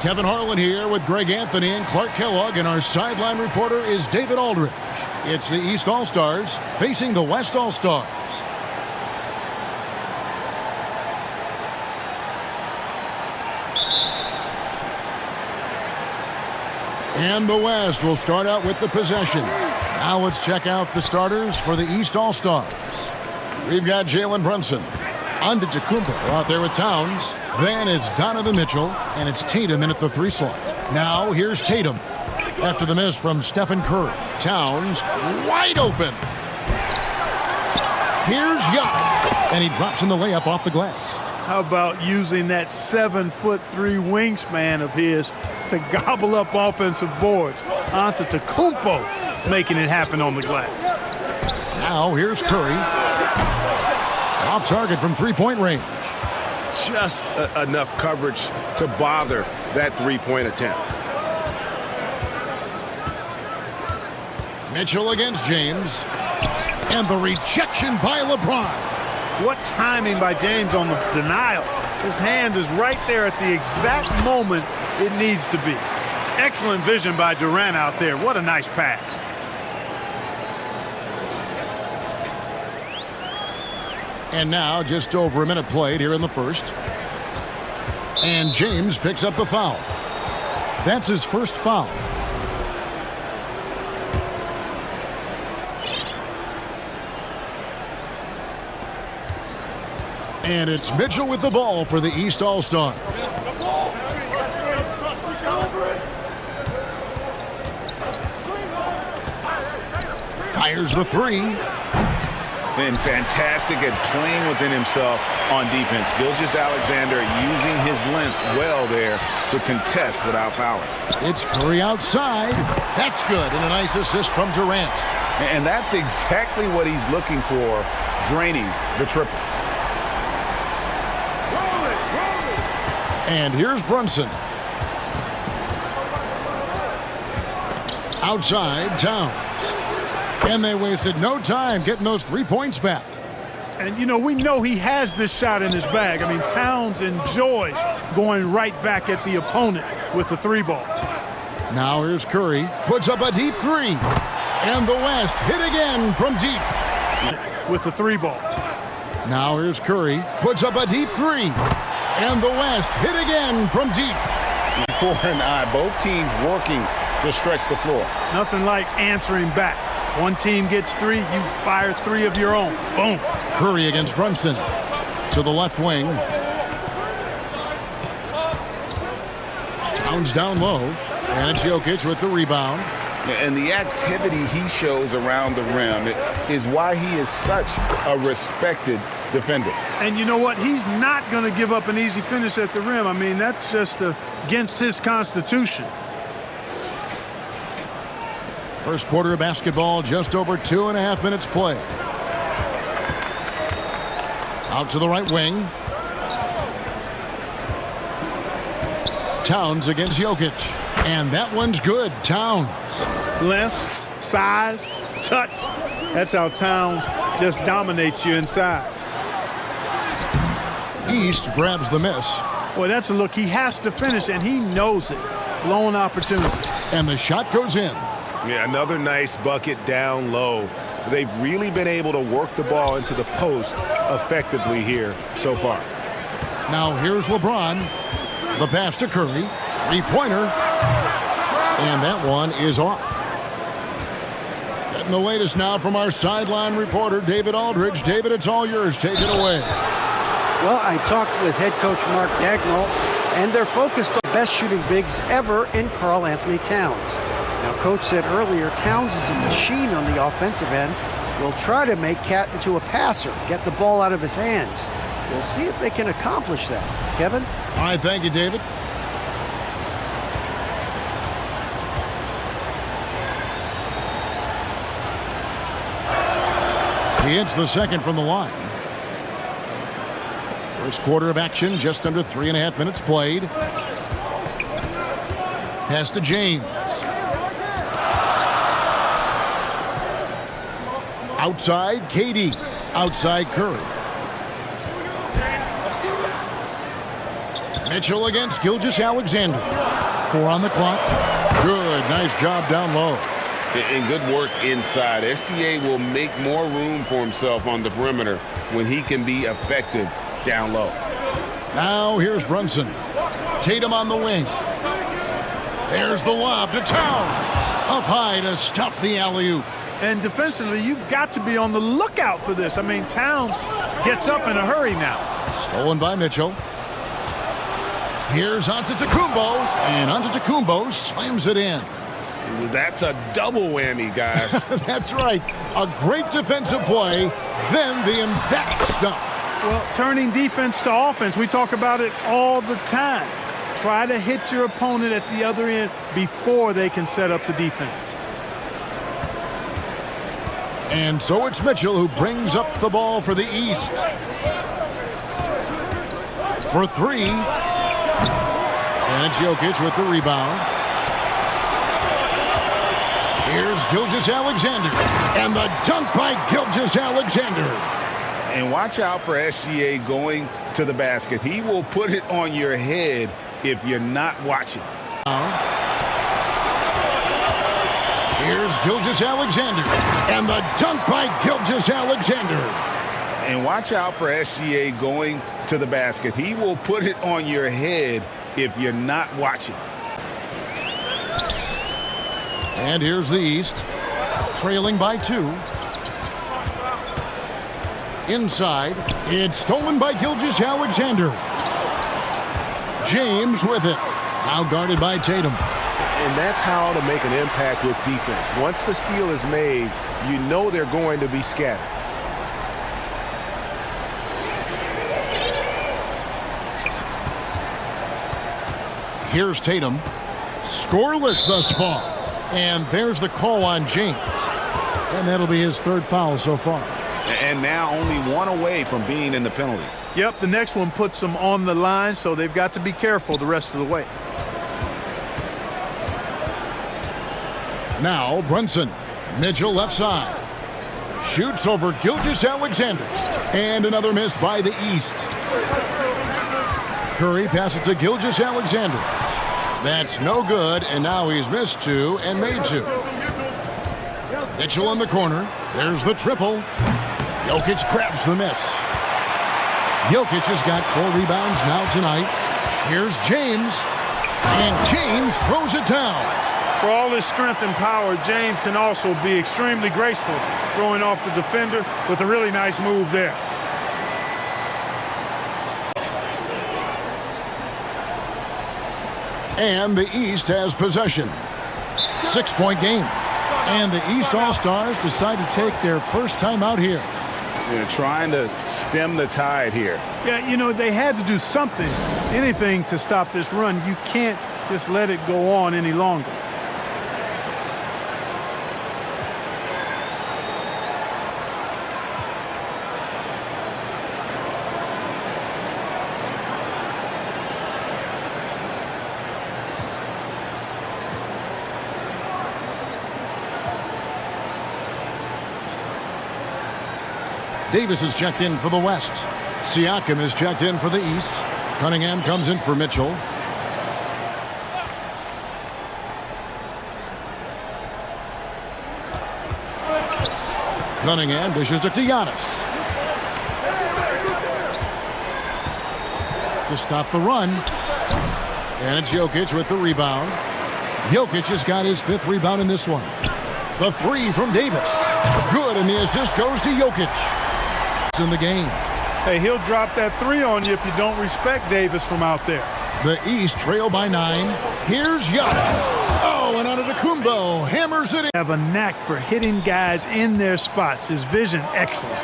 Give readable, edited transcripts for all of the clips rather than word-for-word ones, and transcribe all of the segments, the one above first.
Kevin Harlan here with Greg Anthony and Clark Kellogg, and our sideline reporter is David Aldridge. It's the East All-Stars facing the West All-Stars. And the West will start out with the possession. Now let's check out the starters for the East All-Stars. We've got Jalen Brunson. Antetokounmpo out there with Towns. Then it's Donovan Mitchell, and it's Tatum in at the 3 slot. Now here's Tatum. After the miss from Stephen Curry. Towns wide open. Here's Giannis, and he drops in the layup off the glass. How about using that 7'3" wingspan of his to gobble up offensive boards? Antetokounmpo making it happen on the glass. Now here's Curry. Off target from 3-point range. Just enough coverage to bother that 3-point attempt. Mitchell against James. And the rejection by LeBron. What timing by James on the denial. His hand is right there at the exact moment it needs to be. Excellent vision by Durant out there. What a nice pass. And now just over a minute played here in the first. And James picks up the foul. That's his first foul. And it's Mitchell with the ball for the East All-Stars. Fires the 3. Been fantastic at playing within himself on defense. Gilgeous-Alexander using his length well there to contest without fouling. It's Curry outside. That's good, and a nice assist from Durant. And that's exactly what he's looking for, draining the triple. And here's Brunson. Outside, Towns. And they wasted no time getting those 3 points back. And, you know, we know he has this shot in his bag. I mean, Towns enjoys going right back at the opponent with the 3 ball. Now here's Curry. Puts up a deep 3. And the West hit again from deep. With the 3 ball. Now here's Curry. Puts up a deep 3. And the West hit again from deep. 4 and 9, both teams working to stretch the floor. Nothing like answering back. One team gets 3, you fire 3 of your own. Boom. Curry against Brunson. To the left wing. Towns down low. And it's Jokic with the rebound. And the activity he shows around the rim is why he is such a respected defender. And you know what? He's not going to give up an easy finish at the rim. I mean, that's just against his constitution. First quarter of basketball, just over 2.5 minutes played. Out to the right wing. Towns against Jokic. And that one's good. Towns. Length, size, touch. That's how Towns just dominates you inside. East grabs the miss. Boy, that's a look. He has to finish, and he knows it. Blown opportunity. And the shot goes in. Yeah, another nice bucket down low. They've really been able to work the ball into the post effectively here so far. Now here's LeBron. The pass to Curry. 3-pointer. And that one is off. Getting the latest now from our sideline reporter, David Aldridge. David, it's all yours. Take it away. Well, I talked with head coach Mark Dagnall, and they're focused on the best shooting bigs ever in Karl Anthony Towns. Now, Coach said earlier, Towns is a machine on the offensive end. Will try to make Cat into a passer, get the ball out of his hands. We'll see if they can accomplish that. Kevin? All right, thank you, David. He hits the second from the line. First quarter of action, just under 3.5 minutes played. Pass to James. Outside, KD. Outside, Curry. Mitchell against Gilgeous-Alexander. 4 on the clock. Good, nice job down low. And good work inside. SGA will make more room for himself on the perimeter when he can be effective down low. Now here's Brunson. Tatum on the wing. There's the lob to Towns. Up high to stuff the alley-oop. And defensively, you've got to be on the lookout for this. I mean, Towns gets up in a hurry now. Stolen by Mitchell. Here's Antetokounmpo, and Antetokounmpo slams it in. That's a double whammy, guys. That's right. A great defensive play, then the emphatic stuff. Well, turning defense to offense, we talk about it all the time. Try to hit your opponent at the other end before they can set up the defense. And so it's Mitchell who brings up the ball for the East. For 3. And it's Jokic with the rebound. Here's Gilgeous-Alexander. And the dunk by Gilgeous-Alexander. And watch out for SGA going to the basket. He will put it on your head if you're not watching. Here's Gilgeous-Alexander. And the dunk by Gilgeous-Alexander. And watch out for SGA going to the basket. He will put it on your head if you're not watching. And here's the East, trailing by 2. Inside, it's stolen by Gilgeous-Alexander. James with it. Now guarded by Tatum. And that's how to make an impact with defense. Once the steal is made, you know they're going to be scattered. Here's Tatum. Scoreless thus far. And there's the call on James. And that'll be his 3rd foul so far. And now only 1 away from being in the penalty. Yep, the next one puts them on the line, so they've got to be careful the rest of the way. Now Brunson. Mitchell left side. Shoots over Gilgeous-Alexander. And another miss by the East. Curry passes to Gilgeous-Alexander. That's no good, and now he's missed 2 and made 2. Mitchell in the corner. There's the triple. Jokic grabs the miss. Jokic has got 4 rebounds now tonight. Here's James. And James throws it down. For all his strength and power, James can also be extremely graceful, throwing off the defender with a really nice move there. And the East has possession. 6-point game. And the East All-Stars decide to take their first time out here. They're trying to stem the tide here. Yeah, you know, they had to do something, anything to stop this run. You can't just let it go on any longer. Davis is checked in for the West. Siakam is checked in for the East. Cunningham comes in for Mitchell. Cunningham dishes to Giannis. To stop the run. And it's Jokic with the rebound. Jokic has got his 5th rebound in this one. The 3 from Davis. Good, and the assist goes to Jokic. In the game. Hey, he'll drop that 3 on you if you don't respect Davis from out there. The East trail by 9. Here's Giannis. Oh, and Antetokounmpo hammers it in. Have a knack for hitting guys in their spots. His vision, excellent.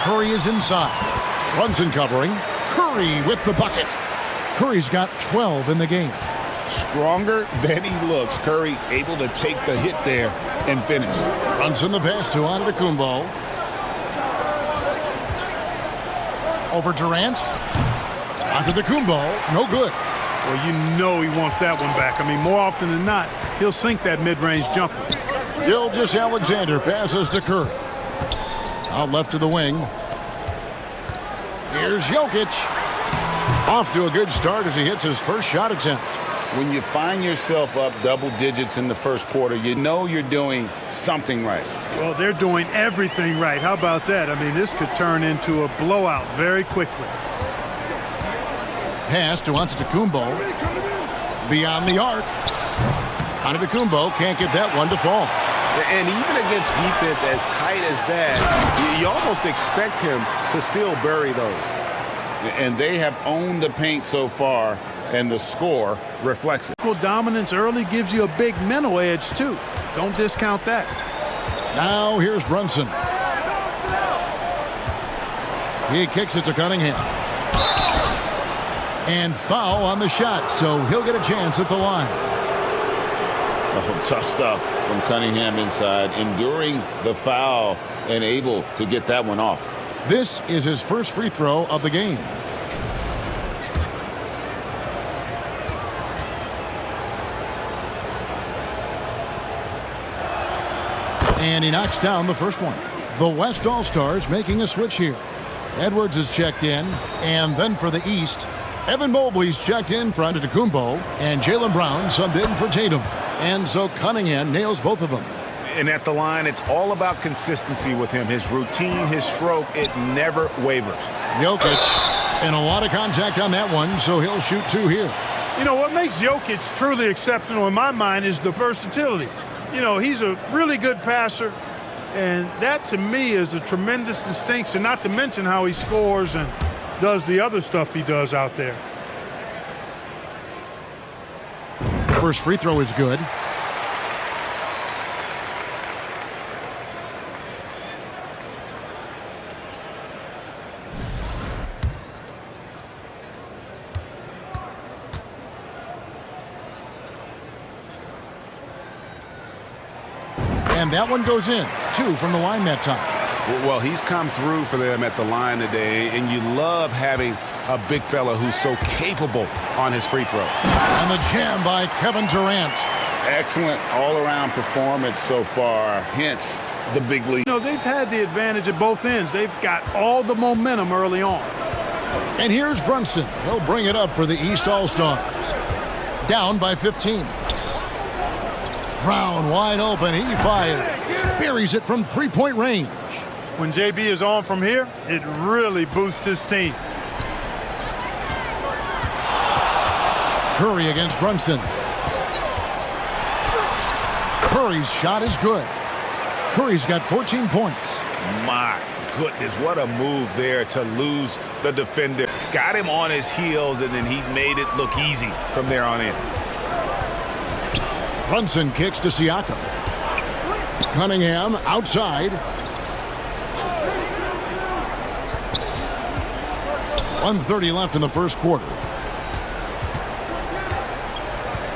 Curry is inside. Brunson covering. Curry with the bucket. Curry's got 12 in the game. Stronger than he looks. Curry able to take the hit there and finish. Brunson the pass to Antetokounmpo. Over Durant. Antetokounmpo, no good. Well, you know he wants that one back. I mean, more often than not, he'll sink that mid-range jumper. Gilgeous-Alexander passes to Curry. Out left to the wing. Here's Jokic. Off to a good start as he hits his first shot attempt. When you find yourself up double digits in the first quarter, you know you're doing something right. Well, they're doing everything right. How about that? I mean, this could turn into a blowout very quickly. Pass to Antetokounmpo. Beyond the arc. Antetokounmpo can't get that one to fall. And even against defense as tight as that, you almost expect him to still bury those. And they have owned the paint so far, and the score reflects it. Dominance early gives you a big mental edge, too. Don't discount that. Now here's Brunson. He kicks it to Cunningham. And foul on the shot, so he'll get a chance at the line. Oh, tough stuff from Cunningham inside, enduring the foul and able to get that one off. This is his first free throw of the game. And he knocks down the first one. The West All-Stars making a switch here. Edwards is checked in, and then for the East, Evan Mobley's checked in for Antetokounmpo, and Jaylen Brown subbed in for Tatum. And so Cunningham nails both of them. And at the line, it's all about consistency with him. His routine, his stroke, it never wavers. Jokic, and a lot of contact on that one, so he'll shoot two here. You know, what makes Jokic truly exceptional in my mind is the versatility. You know, he's a really good passer, and that to me is a tremendous distinction, not to mention how he scores and does the other stuff he does out there. First free throw is good. And that one goes in. 2 from the line that time. Well, he's come through for them at the line today, and you love having a big fella who's so capable on his free throw. And the jam by Kevin Durant. Excellent all-around performance so far, hence the big lead. You know, they've had the advantage at both ends. They've got all the momentum early on. And here's Brunson. He'll bring it up for the East All-Stars. Down by 15. Brown wide open. He fires. Buries it from three-point range. When JB is on from here, it really boosts his team. Curry against Brunson. Curry's shot is good. Curry's got 14 points. My goodness, what a move there to lose the defender. Got him on his heels, and then he made it look easy from there on in. Brunson kicks to Siakam. Cunningham outside. 1:30 left in the first quarter.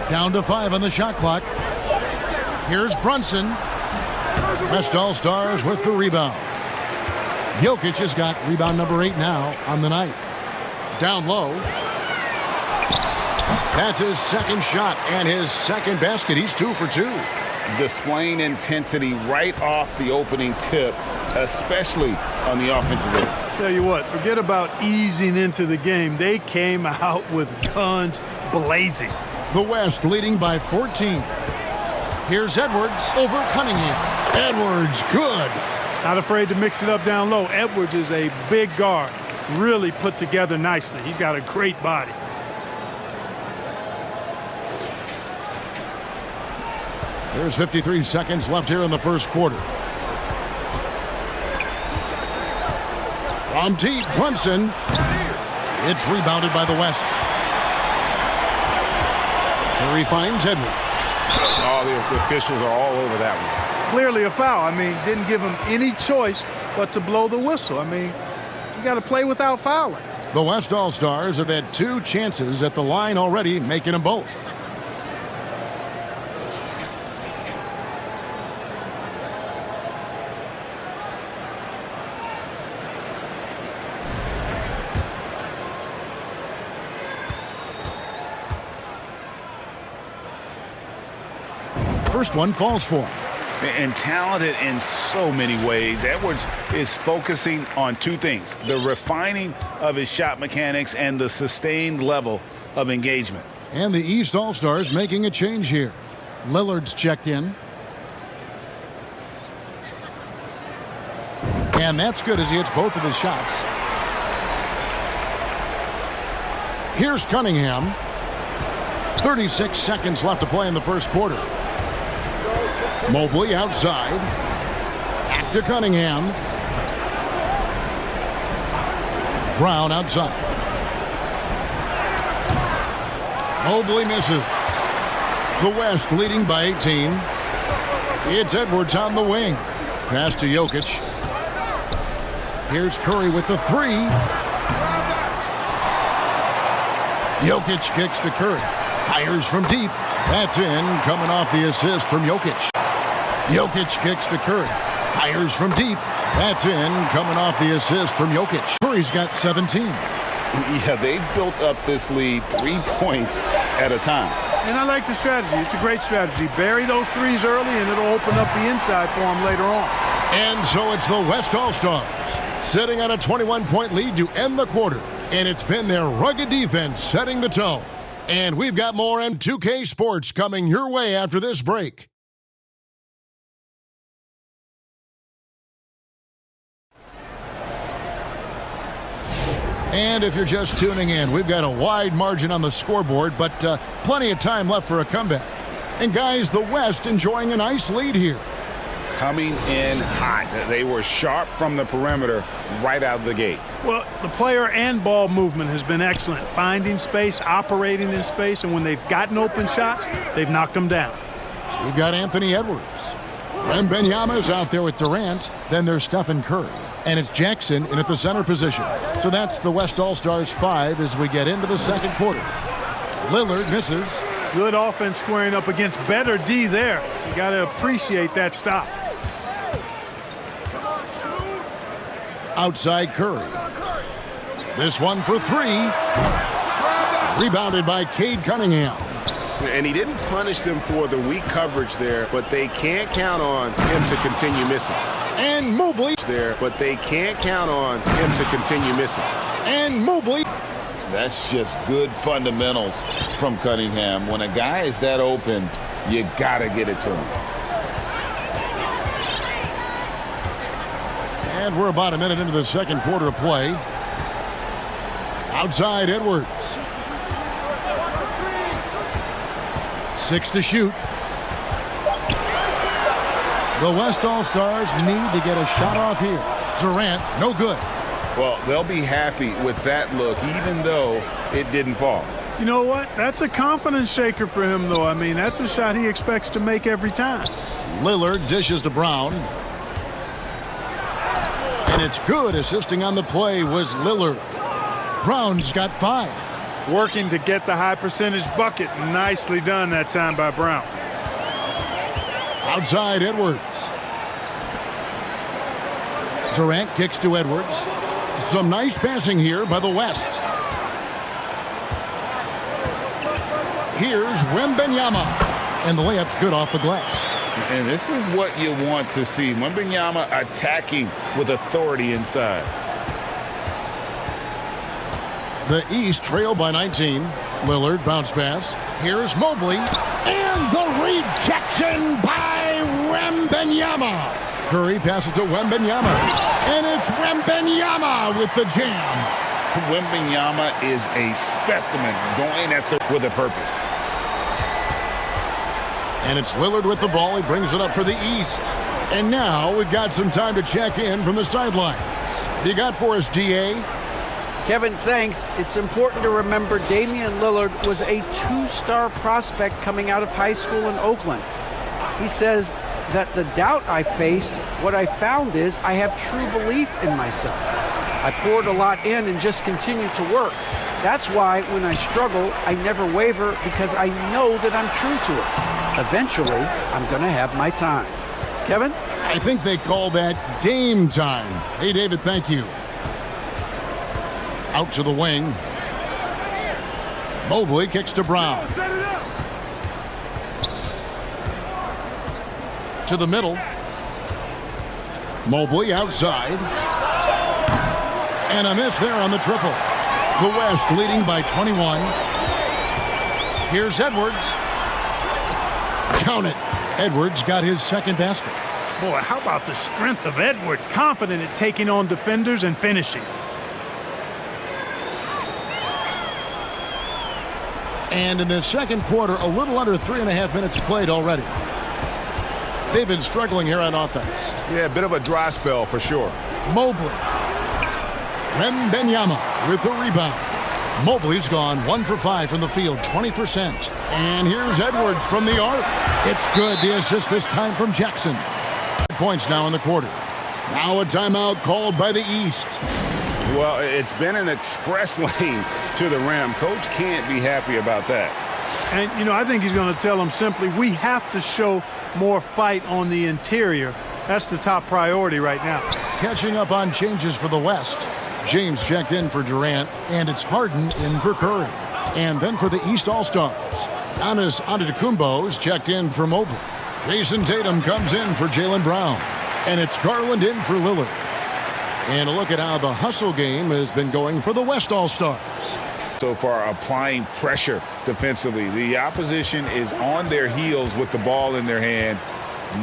Down to 5 on the shot clock. Here's Brunson. West All-Stars with the rebound. Jokic has got rebound number 8 now on the night. Down low. That's his second shot and his second basket. He's 2 for 2. Displaying intensity right off the opening tip, especially on the offensive end. Tell you what, forget about easing into the game. They came out with guns blazing. The West leading by 14. Here's Edwards over Cunningham. Edwards, good. Not afraid to mix it up down low. Edwards is a big guard, really put together nicely. He's got a great body. There's 53 seconds left here in the first quarter. From deep, Brunson. It's rebounded by the West. Curry finds Edwards. Oh, the officials are all over that one. Clearly a foul. I mean, didn't give him any choice but to blow the whistle. I mean, you got to play without fouling. The West All-Stars have had 2 chances at the line already, making them both. First one falls for him. and talented in so many ways. Edwards is focusing on two things: the refining of his shot mechanics and the sustained level of engagement. And the East All-Stars making a change here. Lillard's checked in. And that's good as he hits both of his shots. Here's Cunningham. 36 seconds left to play in the first quarter. Mobley outside. Back to Cunningham. Brown outside. Mobley misses. The West leading by 18. It's Edwards on the wing. Pass to Jokic. Here's Curry with the three. Jokic kicks to Curry. Fires from deep. That's in, coming off the assist from Jokic. Jokic kicks to Curry. Fires from deep. That's in, coming off the assist from Jokic. Curry's got 17. Yeah, they built up this lead 3 points at a time. And I like the strategy. It's a great strategy. Bury those threes early, and it'll open up the inside for them later on. And so it's the West All-Stars sitting on a 21-point lead to end the quarter. And it's been their rugged defense setting the tone. And we've got more M2K Sports coming your way after this break. And if you're just tuning in, we've got a wide margin on the scoreboard, but plenty of time left for a comeback. And guys, the West enjoying a nice lead here. Coming in hot. They were sharp from the perimeter right out of the gate. Well, the player and ball movement has been excellent. Finding space, operating in space, and when they've gotten open shots, they've knocked them down. We've got Anthony Edwards. Wembanyama's out there with Durant. Then there's Stephen Curry. And it's Jackson in at the center position. So that's the West All-Stars 5 as we get into the second quarter. Lillard misses. Good offense squaring up against better D there. You got to appreciate that stop. Outside Curry. This one for three. Rebounded by Cade Cunningham. And he didn't punish them for the weak coverage there, but they can't count on him to continue missing. And Mobley. There, but they can't count on him to continue missing. And Mobley. That's just good fundamentals from Cunningham. When a guy is that open, you got to get it to him. And we're about a minute into the second quarter of play. Outside Edwards. 6 to shoot. The West All-Stars need to get a shot off here. Durant, no good. Well, they'll be happy with that look, even though it didn't fall. You know what? That's a confidence shaker for him, though. I mean, that's a shot he expects to make every time. Lillard dishes to Brown. And it's good. Assisting on the play was Lillard. Brown's got 5. Working to get the high percentage bucket. Nicely done that time by Brown. Outside Edwards. Durant kicks to Edwards. Some nice passing here by the West. Here's Wembanyama. And the layup's good off the glass. And this is what you want to see. Wembanyama attacking with authority inside. The East trail by 19. Lillard bounce pass. Here's Mobley. And the rejection by Wembanyama. Curry passes to Wembanyama. And it's Wembanyama with the jam. Wembanyama is a specimen going with a purpose. And it's Lillard with the ball. He brings it up for the East. And now we've got some time to check in from the sidelines. You got for us, DA? Kevin, thanks. It's important to remember Damian Lillard was a 2-star prospect coming out of high school in Oakland. He says that the doubt I faced, what I found is I have true belief in myself. I poured a lot in and just continued to work. That's why when I struggle, I never waver because I know that I'm true to it. Eventually, I'm going to have my time. Kevin? I think they call that Dame time. Hey, David, thank you. Out to the wing. Mobley kicks to Brown. To the middle. Mobley outside. And a miss there on the triple. The West leading by 21. Here's Edwards. Count it. Edwards got his second basket. Boy, how about the strength of Edwards? Confident at taking on defenders and finishing. And in the second quarter, a little under 3.5 minutes played already. They've been struggling here on offense. Yeah, a bit of a dry spell for sure. Mobley. Wembanyama with the rebound. Mobley's gone 1 for 5 from the field, 20%. And here's Edwards from the arc. It's good. The assist this time from Jackson. Points now in the quarter. Now a timeout called by the East. Well, it's been an express lane to the rim. Coach can't be happy about that. And, you know, I think he's going to tell them simply, we have to show more fight on the interior. That's the top priority right now. Catching up on changes for the West. James checked in for Durant, and it's Harden in for Curry. And then for the East All-Stars, Giannis Antetokounmpo's checked in for Mobley. Jason Tatum comes in for Jaylen Brown. And it's Garland in for Lillard. And a look at how the hustle game has been going for the West All-Stars. So far, applying pressure defensively. The opposition is on their heels with the ball in their hand.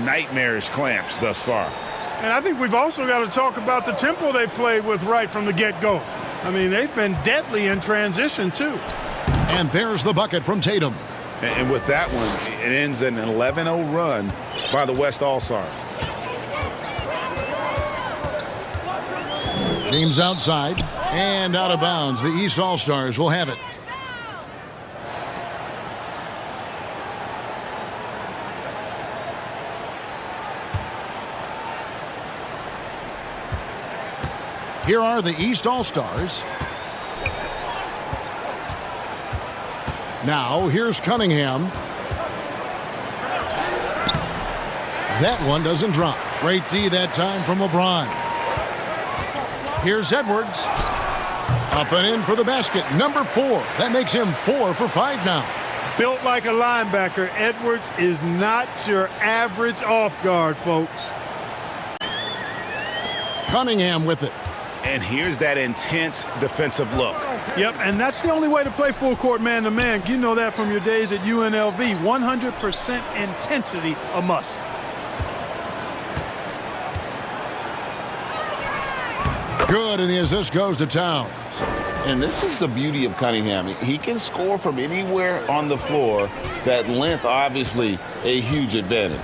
Nightmarish clamps thus far. And I think we've also got to talk about the tempo they played with right from the get-go. I mean, they've been deadly in transition, too. And there's the bucket from Tatum. And with that one, it ends an 11-0 run by the West All-Stars. James outside and out of bounds. The East All-Stars will have it. Here are the East All-Stars. Now, here's Cunningham. That one doesn't drop. Great D that time from LeBron. Here's Edwards. Up and in for the basket. Number 4. That makes him 4 for 5 now. Built like a linebacker, Edwards is not your average off guard, folks. Cunningham with it. And here's that intense defensive look. Yep, and that's the only way to play full court man-to-man. You know that from your days at UNLV. 100% intensity a must. Good, and the assist goes to Towns. And this is the beauty of Cunningham. He can score from anywhere on the floor. That length, obviously, a huge advantage.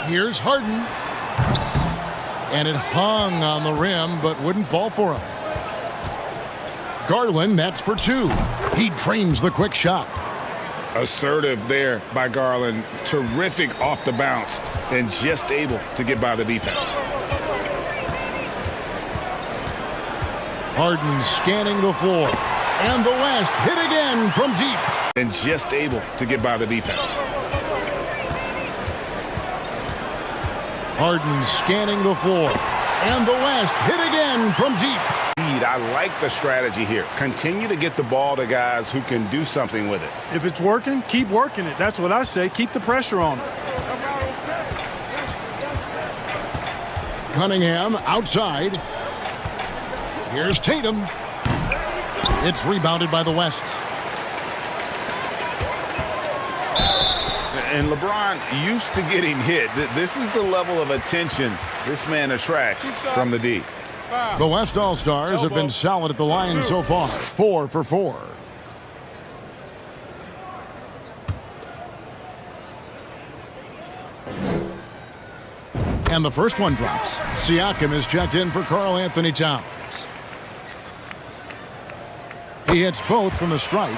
Here's Harden. And it hung on the rim, but wouldn't fall for him. Garland, that's for 2. He drains the quick shot. Assertive there by Garland. Terrific off the bounce and just able to get by the defense. Harden scanning the floor. And the West hit again from deep. And just able to get by the defense. Harden scanning the floor. And the West hit again from deep. I like the strategy here. Continue to get the ball to guys who can do something with it. If it's working, keep working it. That's what I say. Keep the pressure on it. Cunningham outside. Here's Tatum. It's rebounded by the West. And LeBron used to getting hit. This is the level of attention this man attracts from the D. The West All-Stars have been solid at the line so far. 4 for 4. And the first one drops. Siakam is checked in for Karl Anthony Towns. He hits both from the stripe.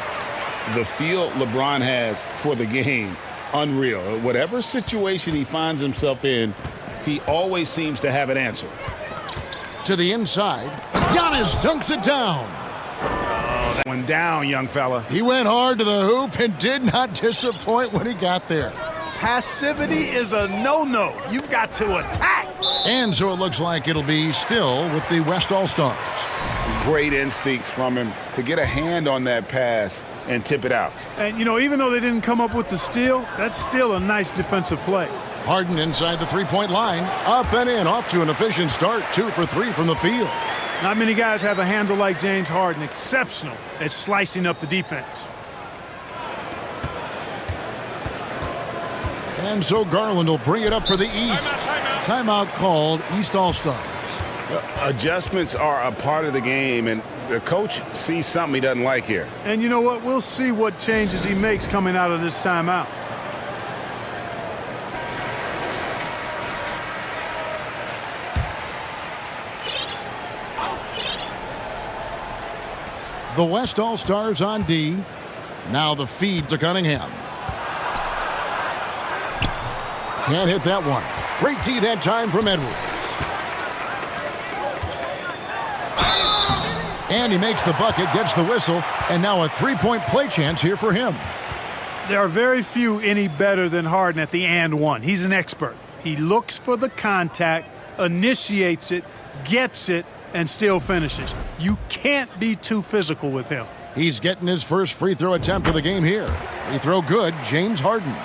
The feel LeBron has for the game, unreal. Whatever situation he finds himself in, he always seems to have an answer. To the inside, Giannis dunks it down. Oh, that one down, young fella. He went hard to the hoop and did not disappoint when he got there. Passivity is a no-no. You've got to attack. And so it looks like it'll be still with the West All-Stars. Great instincts from him to get a hand on that pass and tip it out. And, you know, even though they didn't come up with the steal, that's still a nice defensive play. Harden inside the three-point line. Up and in, off to an efficient start. 2 for 3 from the field. Not many guys have a handle like James Harden. Exceptional at slicing up the defense. And so Garland will bring it up for the East. Timeout called, East All-Stars. Adjustments are a part of the game, and the coach sees something he doesn't like here. And you know what? We'll see what changes he makes coming out of this timeout. The West All-Stars on D. Now the feed to Cunningham. Can't hit that one. Great D that time from Edwards. And he makes the bucket, gets the whistle, and now a three-point play chance here for him. There are very few any better than Harden at the and one. He's an expert. He looks for the contact, initiates it, gets it, and still finishes. You can't be too physical with him. He's getting his first free throw attempt of the game here. Free throw good, James Harden.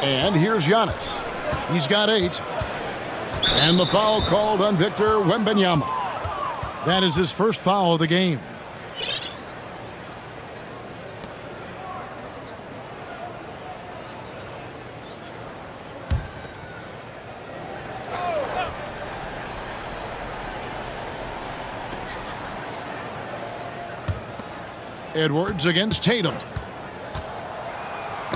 And here's Giannis. He's got 8. And the foul called on Victor Wembanyama. That is his first foul of the game. Edwards against Tatum.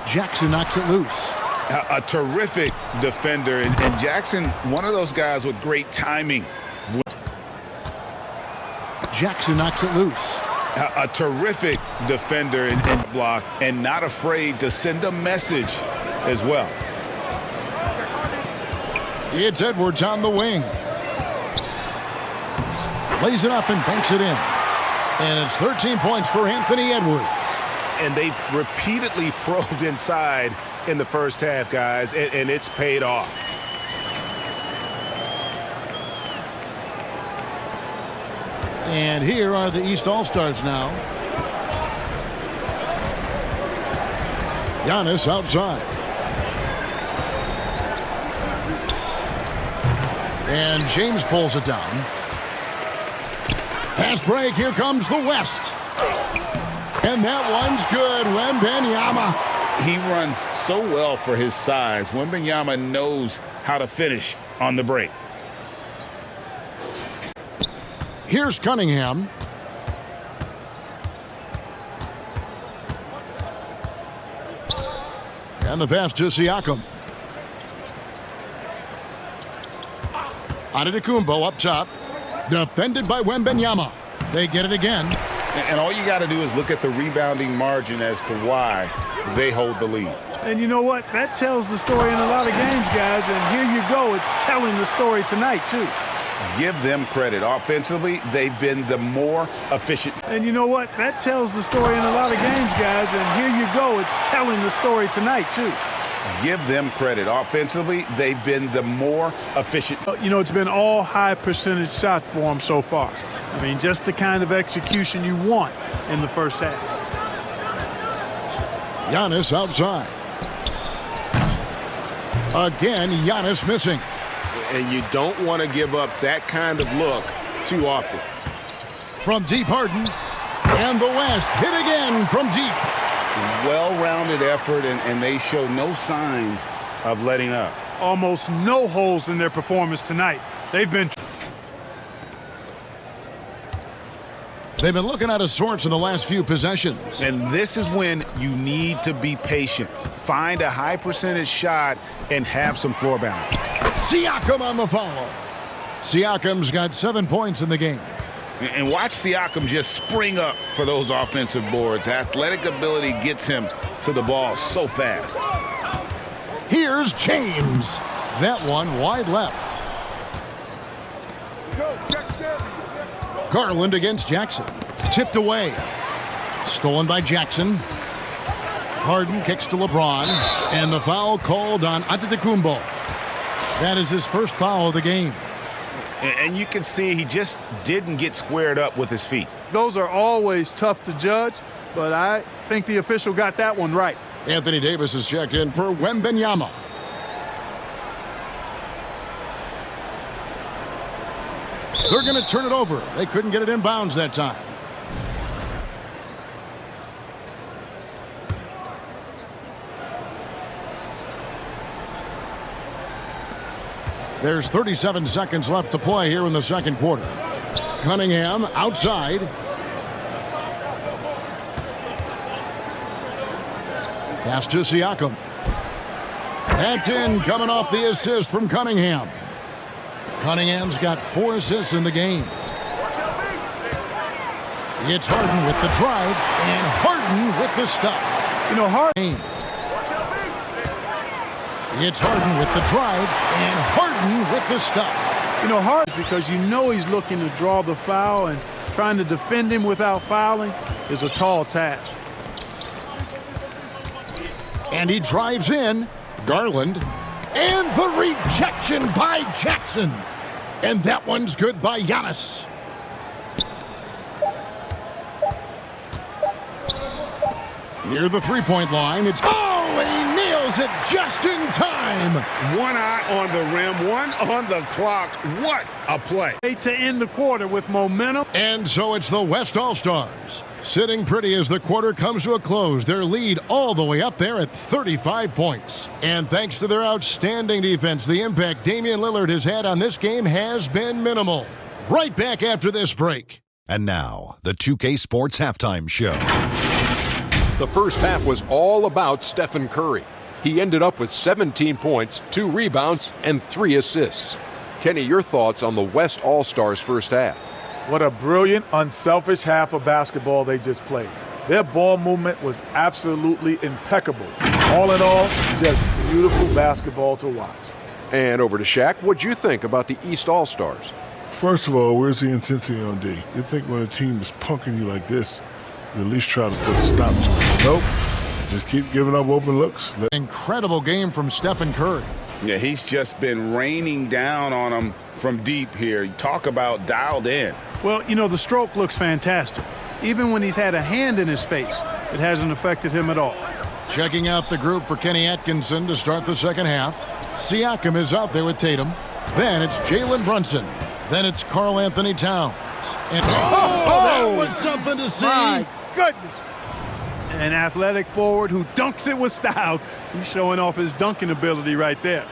Jackson knocks it loose. A terrific defender, and Jackson, one of those guys with great timing. Jackson knocks it loose. A terrific defender and block, and not afraid to send a message as well. It's Edwards on the wing. Lays it up and banks it in. And it's 13 points for Anthony Edwards. And they've repeatedly probed inside in the first half, guys, and it's paid off. And here are the East All-Stars now. Giannis outside. And James pulls it down. Pass break, here comes the West. And that one's good, Wembanyama. He runs so well for his size. Wembanyama knows how to finish on the break. Here's Cunningham. And the pass to Siakam. Antetokounmpo up top. Defended by Wembanyama. They get it again. And all you got to do is look at the rebounding margin as to why they hold the lead. And you know what? That tells the story in a lot of games, guys. And here you go. It's telling the story tonight, too. Give them credit. Offensively, they've been the more efficient. And you know what? That tells the story in a lot of games, guys. And here you go. It's telling the story tonight, too. Give them credit. Offensively, they've been the more efficient. You know, it's been all high percentage shots for them so far. I mean, just the kind of execution you want in the first half. Giannis outside. Again, Giannis missing. And you don't want to give up that kind of look too often. From deep, Harden. And the West hit again from deep. Well-rounded effort, and they show no signs of letting up. Almost no holes in their performance tonight. They've been looking out of sorts in the last few possessions. And this is when you need to be patient. Find a high percentage shot and have some floor balance. Siakam on the follow. Siakam's got 7 points in the game. And watch Siakam just spring up for those offensive boards. Athletic ability gets him to the ball so fast. Here's James. That one wide left. Garland against Jackson. Tipped away. Stolen by Jackson. Harden kicks to LeBron, and the foul called on Antetokounmpo. That is his first foul of the game. And you can see he just didn't get squared up with his feet. Those are always tough to judge, but I think the official got that one right. Anthony Davis is checked in for Wembanyama. They're going to turn it over. They couldn't get it in bounds that time. There's 37 seconds left to play here in the second quarter. Cunningham outside. Pass to Siakam. That's in, coming off the assist from Cunningham. Cunningham's got 4 assists in the game. It's Harden with the drive, and Harden with the stuff. You know, Harden. It's Harden with the drive, and Harden with the stuff. You know, Harden, because you know he's looking to draw the foul, and trying to defend him without fouling is a tall task. And he drives in. Garland. And the rejection by Jackson. And that one's good by Giannis. Near the three-point line, it's... Oh, he nails it just in time. One eye on the rim, one on the clock. What a play. To end the quarter with momentum. And so it's the West All-Stars. Sitting pretty as the quarter comes to a close. Their lead all the way up there at 35 points. And thanks to their outstanding defense, the impact Damian Lillard has had on this game has been minimal. Right back after this break. And now, the 2K Sports Halftime Show. The first half was all about Stephen Curry. He ended up with 17 points, 2 rebounds, and 3 assists. Kenny, your thoughts on the West All-Stars first half? What a brilliant, unselfish half of basketball they just played. Their ball movement was absolutely impeccable. All in all, just beautiful basketball to watch. And over to Shaq, what'd you think about the East All-Stars? First of all, where's the intensity on D? You think when a team is punking you like this, you at least try to put a stop to it. Nope. Just keep giving up open looks. Incredible game from Stephen Curry. Yeah, he's just been raining down on him from deep here. Talk about dialed in. Well, you know, the stroke looks fantastic. Even when he's had a hand in his face, it hasn't affected him at all. Checking out the group for Kenny Atkinson to start the second half. Siakam is out there with Tatum. Then it's Jalen Brunson. Then it's Karl Anthony Towns. And that was something to see. My goodness. An athletic forward who dunks it with style. He's showing off his dunking ability right there.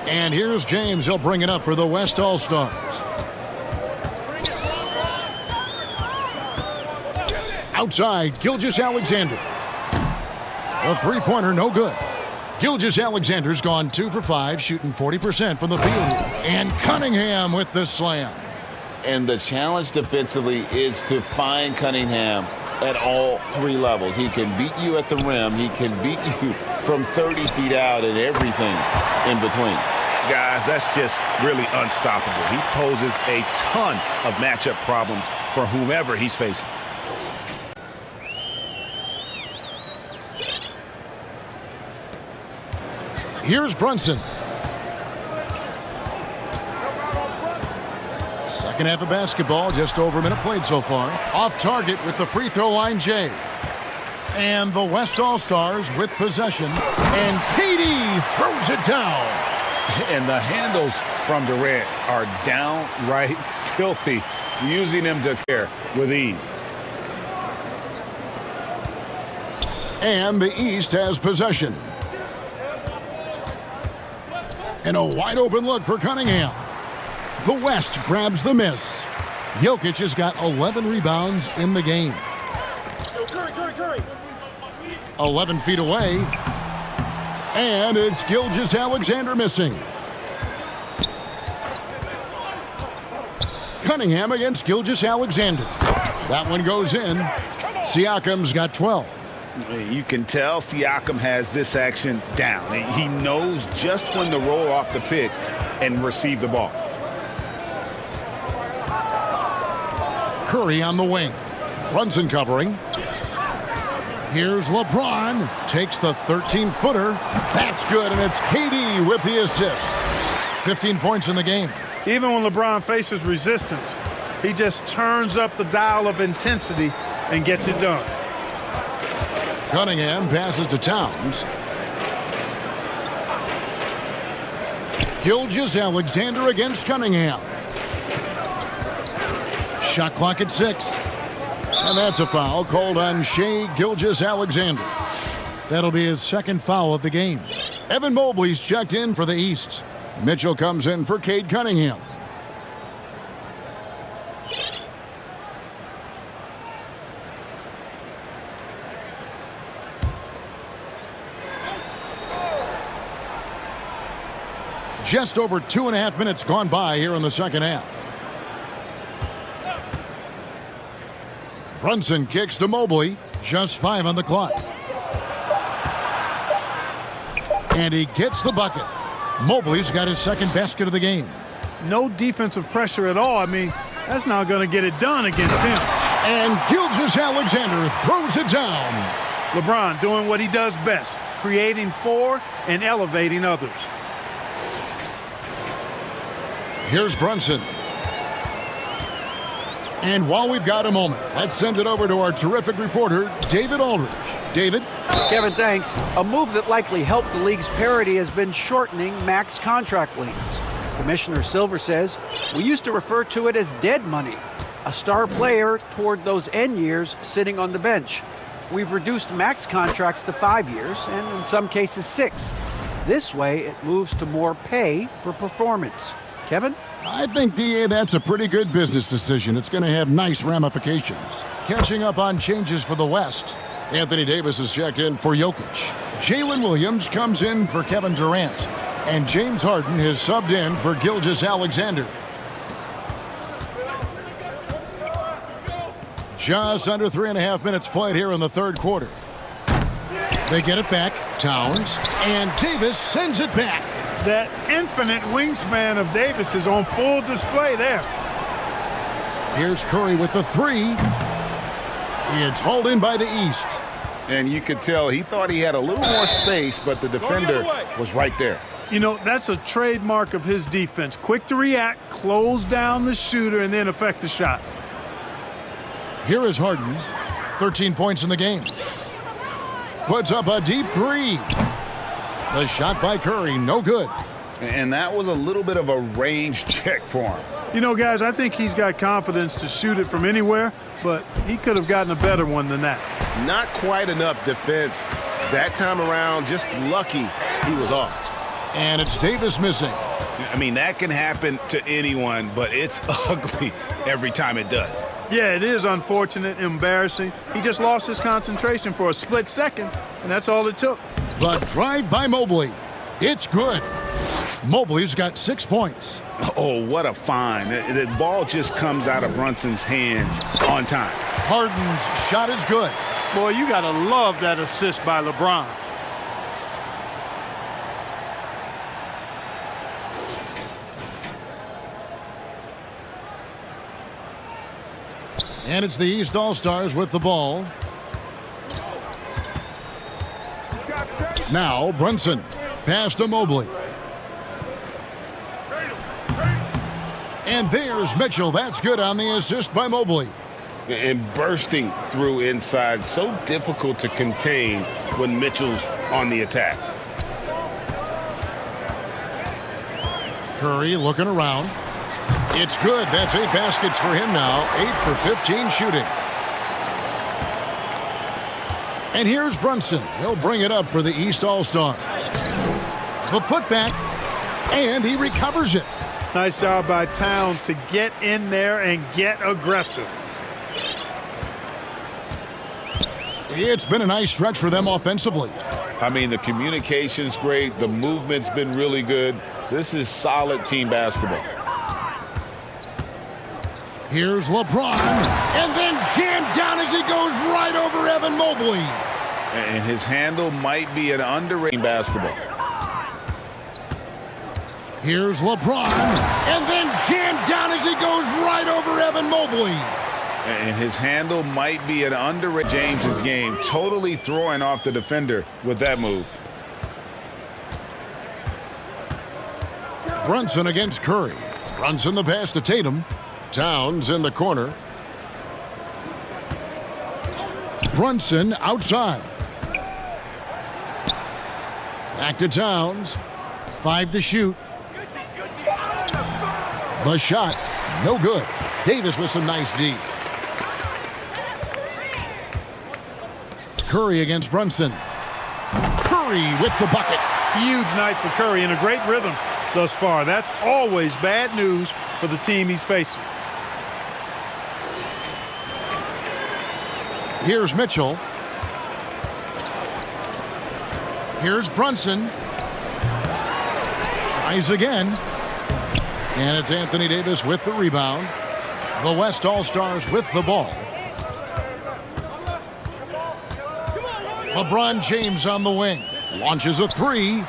And here's James. He'll bring it up for the West All-Stars. Outside, Gilgeous-Alexander. The three-pointer, no good. Gilgeous-Alexander's gone 2 for 5, shooting 40% from the field. And Cunningham with the slam. And the challenge defensively is to find Cunningham at all 3 levels. He can beat you at the rim. He can beat you from 30 feet out and everything in between. Guys, that's just really unstoppable. He poses a ton of matchup problems for whomever he's facing. Here's Brunson. Second half of basketball, just over a minute played so far. Off target with the free throw line, Jay. And the West All-Stars with possession. And KD throws it down. And the handles from Durant are downright filthy, using them to care with ease. And the East has possession. And a wide open look for Cunningham. The West grabs the miss. Jokic has got 11 rebounds in the game. 11 feet away. And it's Gilgeous-Alexander missing. Cunningham against Gilgeous-Alexander. That one goes in. Siakam's got 12. You can tell Siakam has this action down. He knows just when to roll off the pick and receive the ball. Curry on the wing. Brunson covering. Here's LeBron. Takes the 13-footer. That's good, and it's KD with the assist. 15 points in the game. Even when LeBron faces resistance, he just turns up the dial of intensity and gets it done. Cunningham passes to Towns. Gilgeous-Alexander against Cunningham. Shot clock at 6. And that's a foul called on Shai Gilgeous-Alexander. That'll be his second foul of the game. Evan Mobley's checked in for the East. Mitchell comes in for Cade Cunningham. Just over 2.5 minutes gone by here in the second half. Brunson kicks to Mobley. Just 5 on the clock. And he gets the bucket. Mobley's got his second basket of the game. No defensive pressure at all. I mean, that's not going to get it done against him. And Gilgeous-Alexander throws it down. LeBron doing what he does best, creating for and elevating others. Here's Brunson. And while we've got a moment, let's send it over to our terrific reporter, David Aldridge. David? Kevin, thanks. A move that likely helped the league's parity has been shortening max contract lengths. Commissioner Silver says, we used to refer to it as dead money, a star player toward those end years sitting on the bench. We've reduced max contracts to 5 years, and in some cases 6. This way, it moves to more pay for performance. Kevin? I think, DA, that's a pretty good business decision. It's going to have nice ramifications. Catching up on changes for the West. Anthony Davis is checked in for Jokic. Jalen Williams comes in for Kevin Durant. And James Harden has subbed in for Gilgeous-Alexander. Just under 3.5 minutes played here in the third quarter. They get it back. Towns. And Davis sends it back. That infinite wingspan of Davis is on full display there. Here's Curry with the 3. It's hauled in by the East. And you could tell he thought he had a little more space, but the defender was right there. You know, that's a trademark of his defense. Quick to react, close down the shooter, and then affect the shot. Here is Harden. 13 points in the game. Puts up a deep 3. The shot by Curry, no good. And that was a little bit of a range check for him. You know, guys, I think he's got confidence to shoot it from anywhere, but he could have gotten a better one than that. Not quite enough defense that time around. Just lucky he was off. And it's Davis missing. I mean, that can happen to anyone, but it's ugly every time it does. Yeah, it is unfortunate, embarrassing. He just lost his concentration for a split second, and that's all it took. The drive by Mobley. It's good. Mobley's got 6 points. Oh, what a find. The ball just comes out of Brunson's hands on time. Harden's shot is good. Boy, you got to love that assist by LeBron. And it's the East All-Stars with the ball. Now Brunson. Pass to Mobley. And there's Mitchell. That's good on the assist by Mobley. And bursting through inside. So difficult to contain when Mitchell's on the attack. Curry looking around. It's good. That's 8 baskets for him now. 8 for 15 shooting. And here's Brunson. He'll bring it up for the East All-Stars. The putback, and he recovers it. Nice job by Towns to get in there and get aggressive. It's been a nice stretch for them offensively. I mean, the communication's great. The movement's been really good. This is solid team basketball. Here's LeBron, and then jammed down as he goes right over Evan Mobley. And his handle might be an underrated basketball. Here's LeBron, and then jammed down as he goes right over Evan Mobley. And his handle might be an underrated James's game, totally throwing off the defender with that move. Brunson against Curry. Brunson the pass to Tatum. Towns in the corner. Brunson outside. Back to Towns. 5 to shoot. The shot, no good. Davis with some nice D. Curry against Brunson. Curry with the bucket. Huge night for Curry and a great rhythm thus far. That's always bad news for the team he's facing. Here's Mitchell. Here's Brunson. Tries again. And it's Anthony Davis with the rebound. The West All-Stars with the ball. LeBron James on the wing. Launches a 3.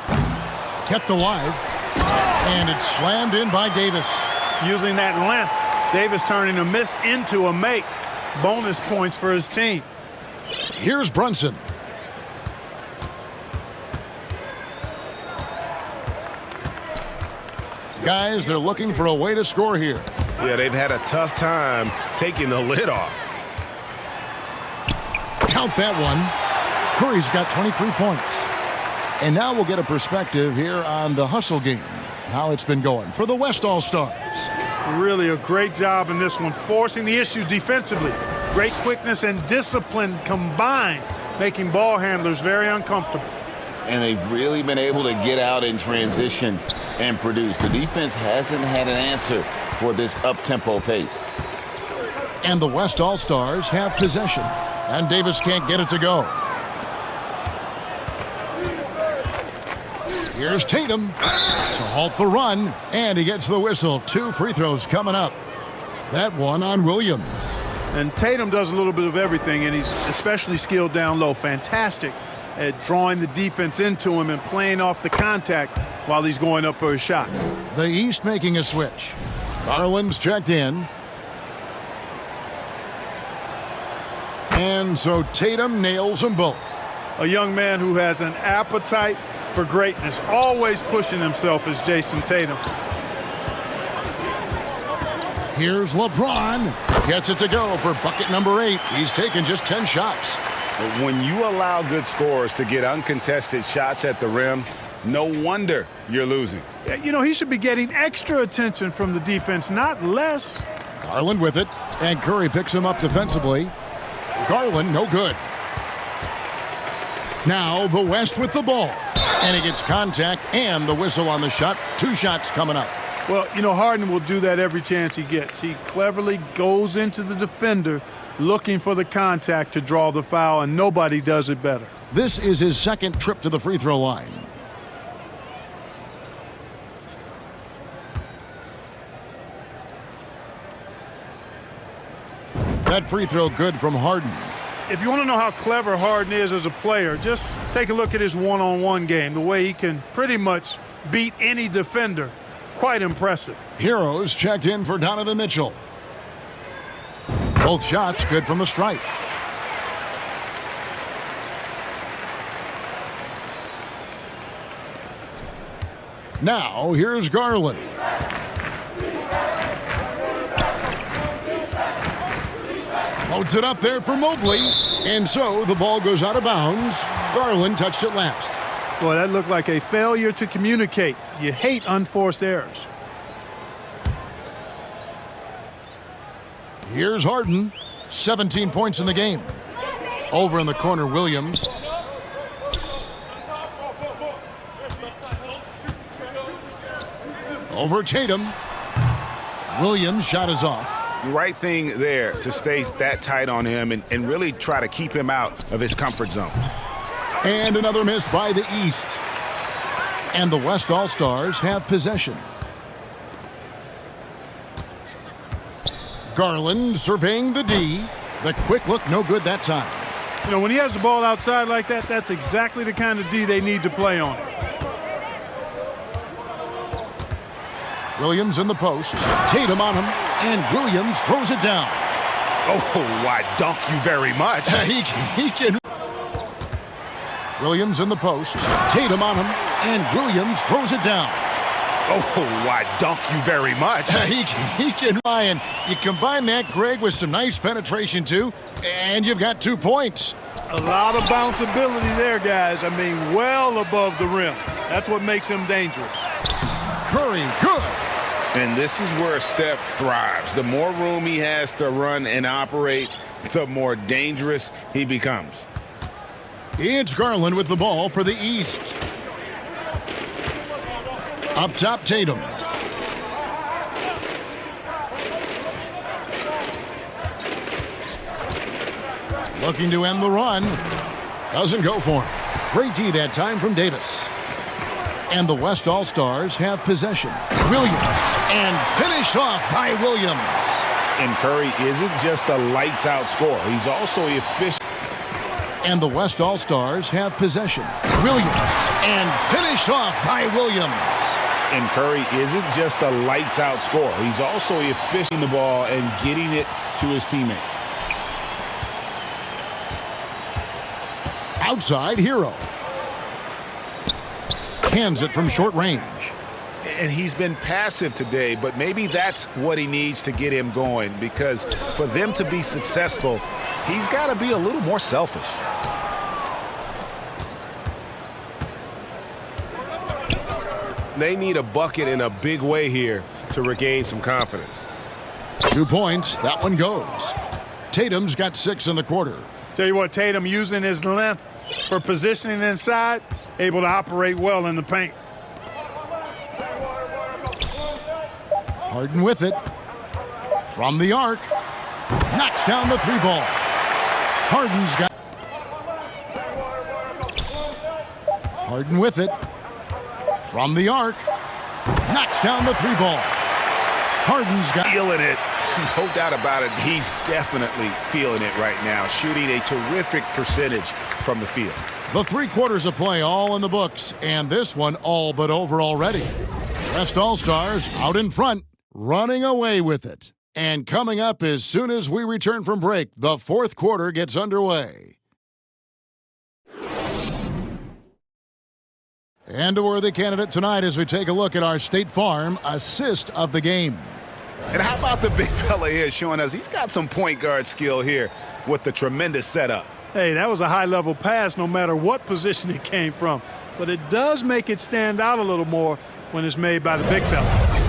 Kept alive. And it's slammed in by Davis. Using that length, Davis turning a miss into a make. Bonus points for his team. Here's Brunson. Guys, they're looking for a way to score here. Yeah, they've had a tough time taking the lid off. Count that one. Curry's got 23 points. And now we'll get a perspective here on the hustle game, how it's been going for the West All-Stars. Really a great job in this one, forcing the issue defensively. Great quickness and discipline combined, making ball handlers very uncomfortable. And they've really been able to get out in transition and produce. The defense hasn't had an answer for this up-tempo pace. And the West All-Stars have possession. And Davis can't get it to go. Here's Tatum to halt the run. And he gets the whistle. 2 free throws coming up. That one on Williams. And Tatum does a little bit of everything, and he's especially skilled down low. Fantastic at drawing the defense into him and playing off the contact while he's going up for a shot. The East making a switch. Garland's checked in. And so Tatum nails them both. A young man who has an appetite for greatness, always pushing himself is Jason Tatum. Here's LeBron. Gets it to go for bucket number 8. He's taken just 10 shots. When you allow good scorers to get uncontested shots at the rim, no wonder you're losing. You know, he should be getting extra attention from the defense, not less. Garland with it, and Curry picks him up defensively. Garland, no good. Now the West with the ball. And he gets contact and the whistle on the shot. 2 shots coming up. Well, you know, Harden will do that every chance he gets. He cleverly goes into the defender looking for the contact to draw the foul, and nobody does it better. This is his second trip to the free throw line. That free throw good from Harden. If you want to know how clever Harden is as a player, just take a look at his one-on-one game, the way he can pretty much beat any defender. Quite impressive. Heroes checked in for Donovan Mitchell. Both shots good from the stripe. Now here's Garland. Loads it up there for Mobley. And so the ball goes out of bounds. Garland touched it last. Boy, that looked like a failure to communicate. You hate unforced errors. Here's Harden. 17 points in the game. Over in the corner, Williams. Over Tatum. Williams' shot is off. Right thing there to stay that tight on him and really try to keep him out of his comfort zone. And another miss by the East. And the West All-Stars have possession. Garland surveying the D. The quick look, no good that time. You know, when he has the ball outside like that, that's exactly the kind of D they need to play on. Williams in the post. Tatum on him. And Williams throws it down. Oh, I dunk you very much. he can. Williams in the post. Tatum on him. And Williams throws it down. Oh, I dunk you very much. He can. And you combine that, Greg, with some nice penetration, too, and you've got 2 points. A lot of bounceability there, guys. I mean, well above the rim. That's what makes him dangerous. Curry, good. And this is where Steph thrives. The more room he has to run and operate, the more dangerous he becomes. It's Garland with the ball for the East. Up top, Tatum. Looking to end the run. Doesn't go for him. Great D that time from Davis. And the West All-Stars have possession. Williams. And finished off by Williams. And Curry isn't just a lights-out scorer. He's also efficient. And the West All-Stars have possession. Williams. And finished off by Williams. And Curry isn't just a lights-out scorer. He's also efficient in the ball and getting it to his teammates. Outside, Hero. Hands it from short range. And he's been passive today, but maybe that's what he needs to get him going, because for them to be successful, he's got to be a little more selfish. They need a bucket in a big way here to regain some confidence. 2 points. That one goes. Tatum's got 6 in the quarter. Tell you what, Tatum using his length for positioning inside, able to operate well in the paint. Harden with it. From the arc. Knocks down the 3-ball. Harden's got. Harden with it. From the arc. Knocks down the 3-ball. Harden's got. Feeling it. No doubt about it. He's definitely feeling it right now. Shooting a terrific percentage from the field. The 3 quarters of play all in the books, and this one all but over already. West All-Stars out in front, running away with it. And coming up as soon as we return from break, the 4th quarter gets underway. And a worthy candidate tonight as we take a look at our State Farm assist of the game. And how about the big fella here showing us he's got some point guard skill here with the tremendous setup. Hey, that was a high-level pass no matter what position it came from. But it does make it stand out a little more when it's made by the big fella.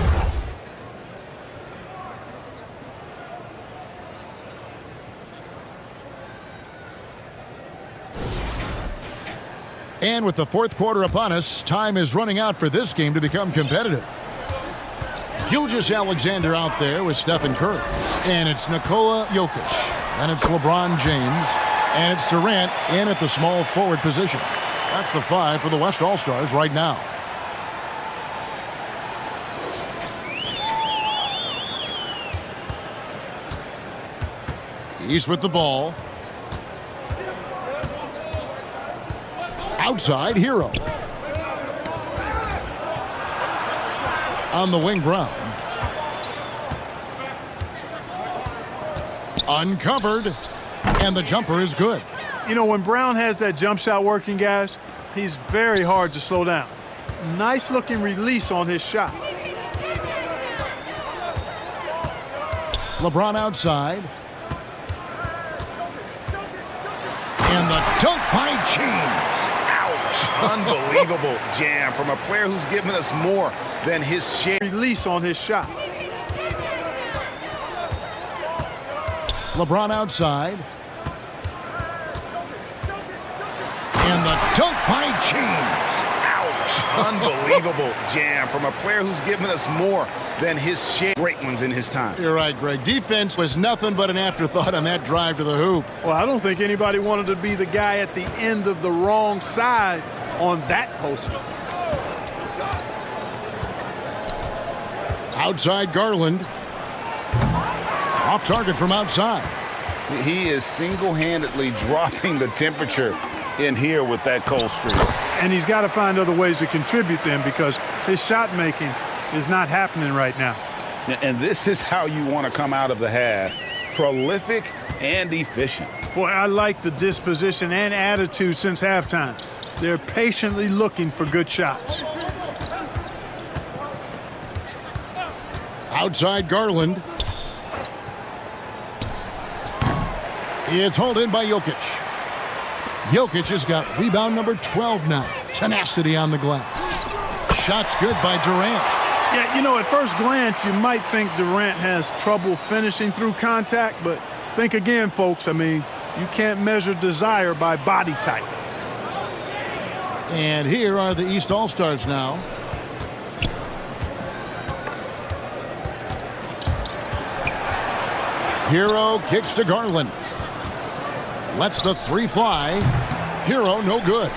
And with the 4th quarter upon us, time is running out for this game to become competitive. Gilgeous-Alexander out there with Stephen Curry. And it's Nikola Jokic. And it's LeBron James. And it's Durant in at the small forward position. That's the 5 for the West All-Stars right now. East with the ball. Outside, Hero. On the wing, Brown. Uncovered. And the jumper is good. You know, when Brown has that jump shot working, guys, he's very hard to slow down. Nice looking release on his shot. LeBron outside. And the dunk by James. Ouch. Unbelievable jam from a player who's given us more than his share. Release on his shot. LeBron outside. And the dunk by James. Ouch. Unbelievable jam from a player who's given us more than his share. Great ones in his time. You're right, Greg. Defense was nothing but an afterthought on that drive to the hoop. Well, I don't think anybody wanted to be the guy at the end of the wrong side on that post. Outside Garland. Off target from outside. He is single-handedly dropping the temperature in here with that cold streak. And he's got to find other ways to contribute then, because his shot making is not happening right now. And this is how you want to come out of the half. prolific and efficient. Boy, I like the disposition and attitude since halftime. They're patiently looking for good shots. Outside Garland. It's hauled in by Jokic. Jokic has got rebound number 12 now. Tenacity on the glass. Shot's good by Durant. Yeah, you know, at first glance, you might think Durant has trouble finishing through contact, but think again, folks. I mean, you can't measure desire by body type. And here are the East All-Stars now. Hero kicks to Garland. Lets the three fly. Hero no good.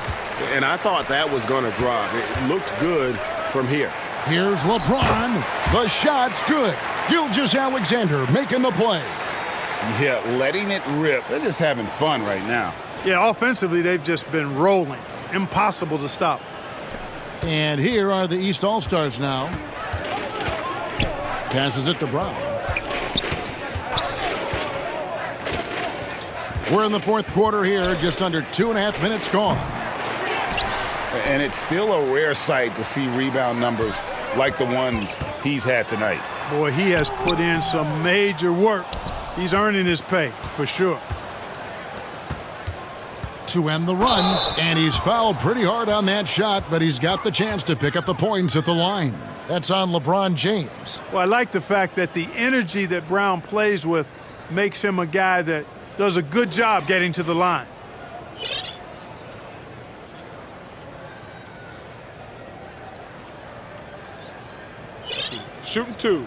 And I thought that was going to drop. It looked good from here. Here's LeBron. The shot's good. Gilgeous-Alexander making the play. Yeah, letting it rip. They're just having fun right now. Yeah, offensively, they've just been rolling. Impossible to stop. And here are the East All-Stars now. Passes it to Brown. We're in the fourth quarter here, just under 2.5 minutes gone. And it's still a rare sight to see rebound numbers like the ones he's had tonight. Boy, he has put in some major work. He's earning his pay, for sure. To end the run, and he's fouled pretty hard on that shot, but he's got the chance to pick up the points at the line. That's on LeBron James. Well, I like the fact that the energy that Brown plays with makes him a guy that does a good job getting to the line. Shooting two.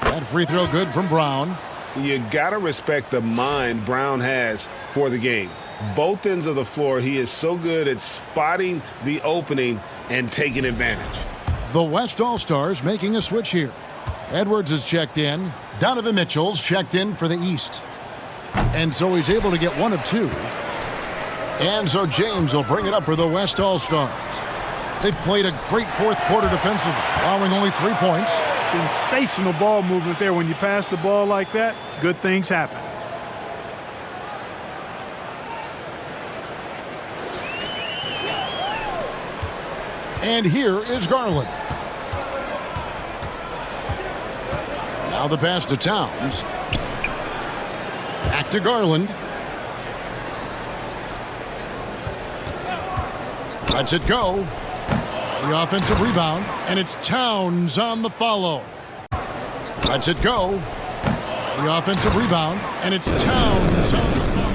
That free throw good from Brown. You got to respect the mind Brown has for the game. Both ends of the floor, he is so good at spotting the opening and taking advantage. The West All-Stars making a switch here. Edwards is checked in. Donovan Mitchell's checked in for the East. And so he's able to get one of two. And so James will bring it up for the West All-Stars. They've played a great fourth quarter defensively, allowing only 3 points. Sensational ball movement there. When you pass the ball like that, good things happen. And here is Garland. Now the pass to Towns. Back to Garland. Lets it go. The offensive rebound, and it's Towns on the follow. Lets it go. The offensive rebound, and it's Towns on the follow.